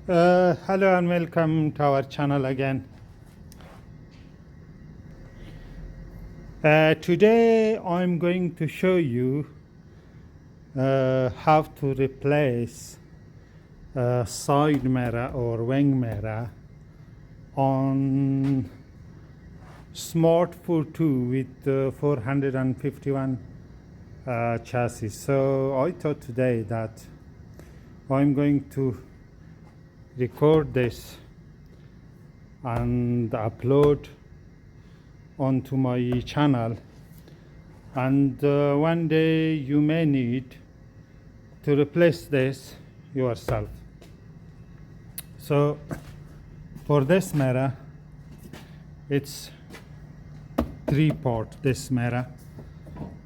Hello and welcome to our channel again. Today I'm going to show you how to replace side mirror or wing mirror on Smart Fortwo with 451 chassis. So I thought today that I'm going to record this and upload onto my channel, and one day you may need to replace this yourself. So for this mirror, it's 3-part this mirror.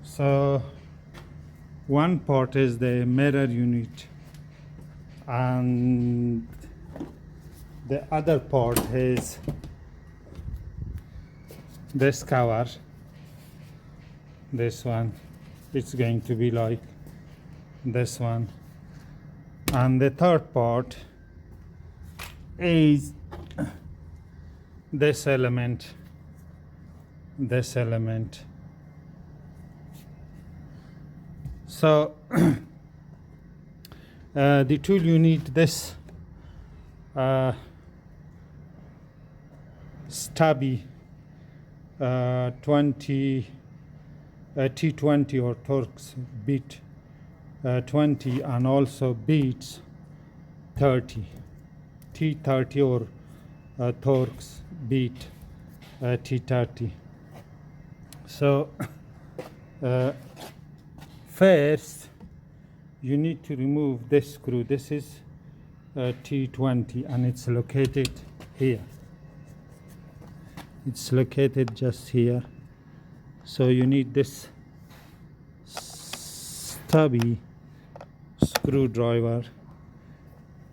So one part is the mirror unit, and the other part is this cover. This one, it's going to be like this one, and the third part is this element. So the tool you need, this stubby T20 or Torx beat 20, and also beats 30, T30 or Torx beat T30. So first you need to remove this screw. This is T20 and it's located here. It's located just here. So you need this stubby screwdriver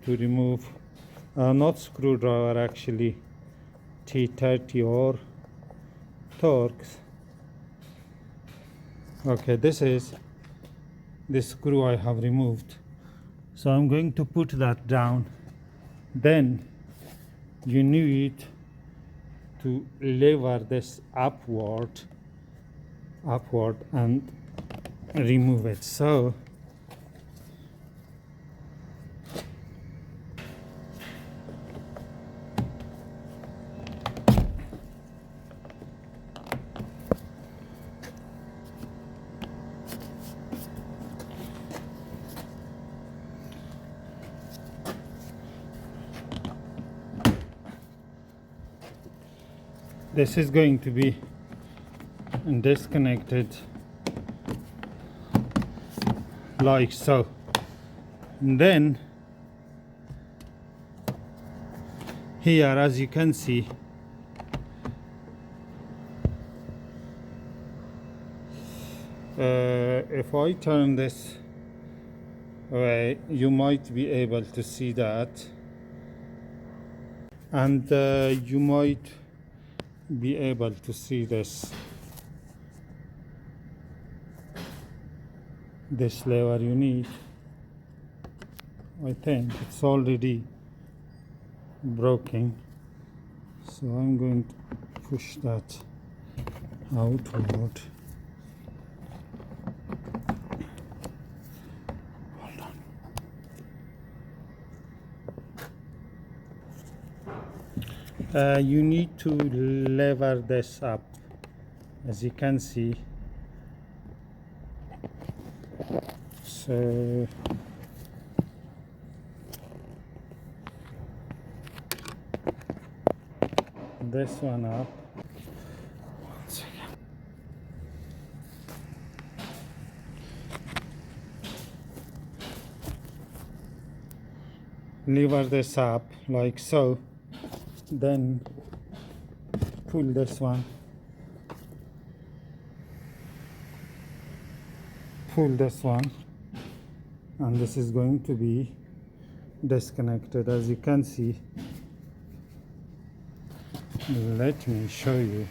to remove, not screwdriver actually, T30 or Torx. Okay, this is the screw I have removed. So I'm going to put that down. Then you need to lever this upward and remove it. So this is going to be disconnected like so. And then here, as you can see, if I turn this way, you might be able to see that, and you might be able to see this lever you need. I think it's already broken, so I'm going to push that outward. Hold on. You need to lever this up, as you can see. So this one up. One second. Lever this up like so. Then pull this one. Pull this one. And this is going to be disconnected, as you can see. Let me show you.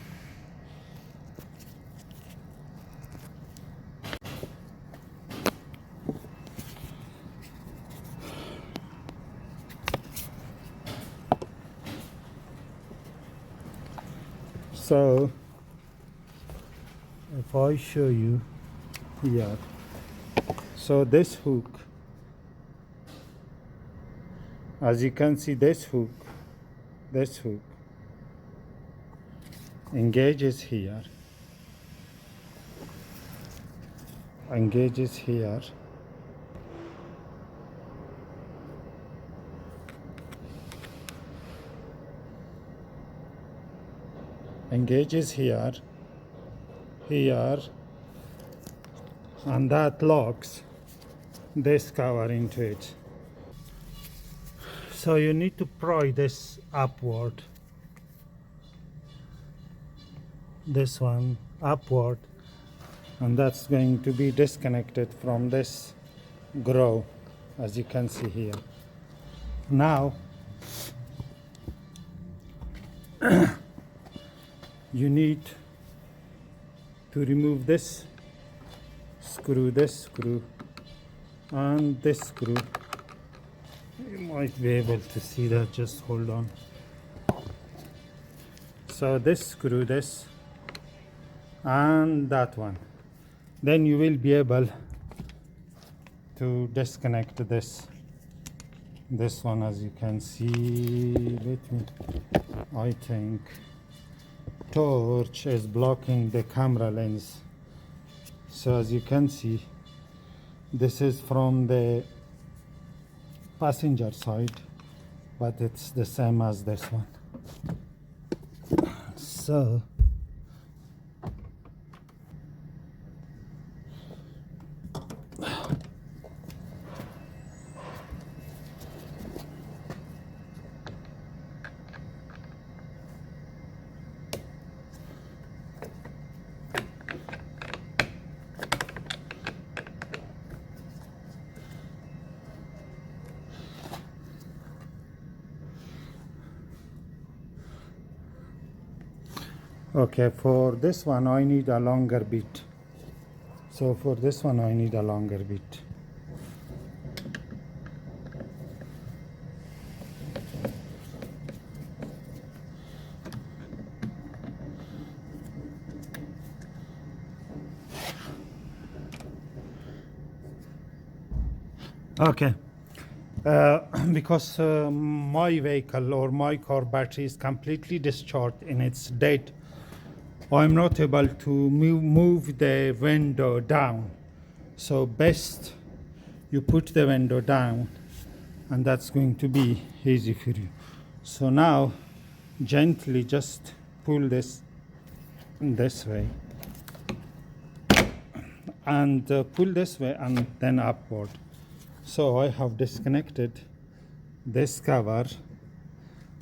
So if I show you here, so this hook, as you can see, this hook engages here, engages here, engages here, and that locks this cover into it. So you need to pry this upward, this one upward, and that's going to be disconnected from this groove, as you can see here. Now you need to remove this screw, and this screw. You might be able to see that, just hold on. So this screw, this and that one, then you will be able to disconnect this one, as you can see. Let me, I think torch is blocking the camera lens. So as you can see, this is from the passenger side, but it's the same as this one. So okay, for this one I need a longer bit. So for this one I need a longer bit. Okay, because my vehicle or my car battery is completely discharged in its dead, I'm not able to move the window down. So best you put the window down, and that's going to be easy for you. So now gently just pull this way, and pull this way and then upward. So I have disconnected this cover,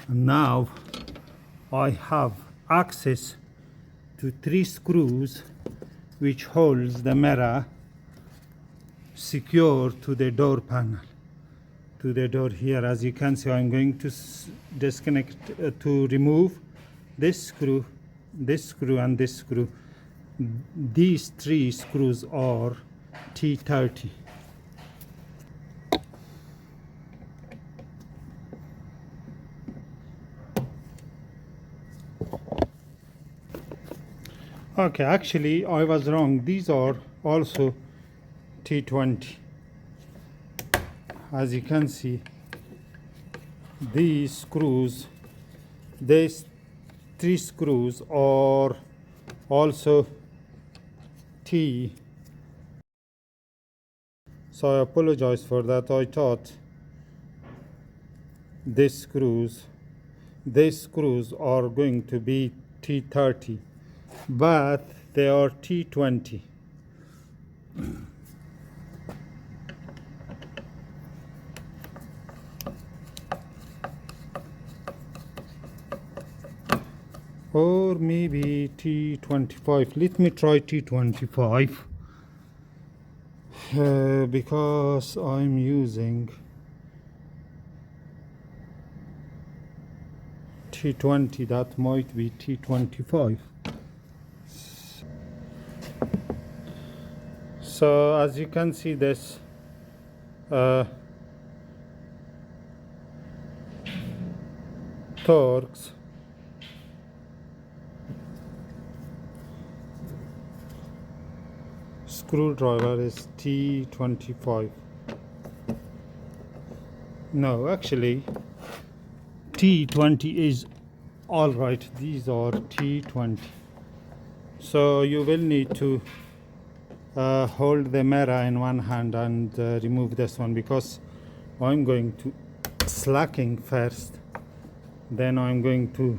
and now I have access to 3 screws which holds the mirror secure to the door panel, to the door here. As you can see, I'm going to disconnect to remove this screw, and this screw. These 3 screws are T30. Okay, actually I was wrong. These are also T20. As you can see, these screws, these 3 screws are also T. So I apologize for that. I thought these screws are going to be T30, but they are T20. Or maybe T25. Let me try T25 because I'm using T20. That might be T25. So as you can see, this torques screwdriver is T25. No, actually T20 is all right. These are T20. So you will need to hold the mirror in one hand and remove this one, because I'm going to slacking first, then I'm going to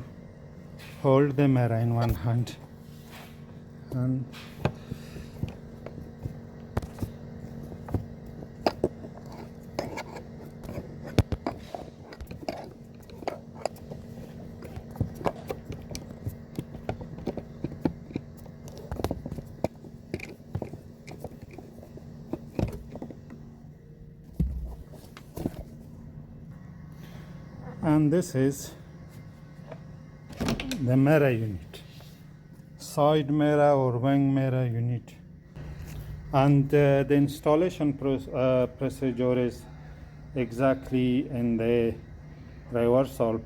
hold the mirror in one hand and this is the mirror unit, side mirror or wing mirror unit. And the installation procedure is exactly in the reversal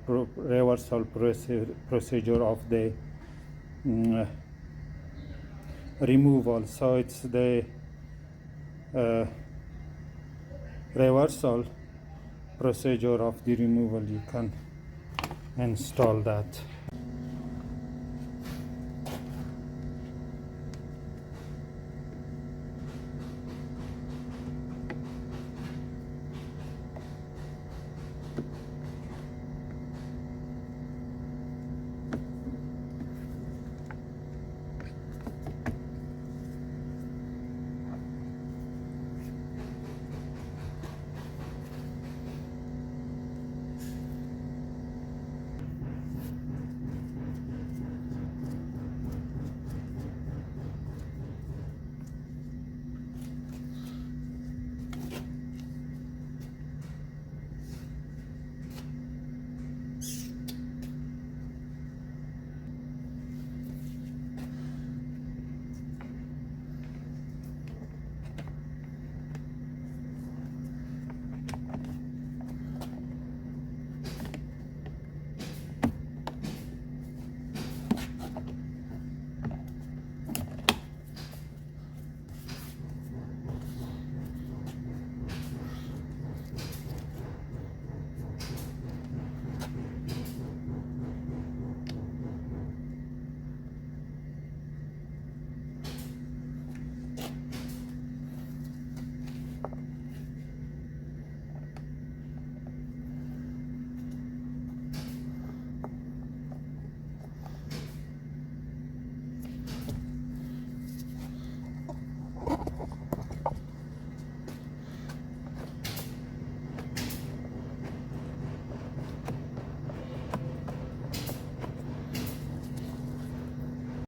procedure of the removal. So it's the reversal procedure of the removal. You can install that.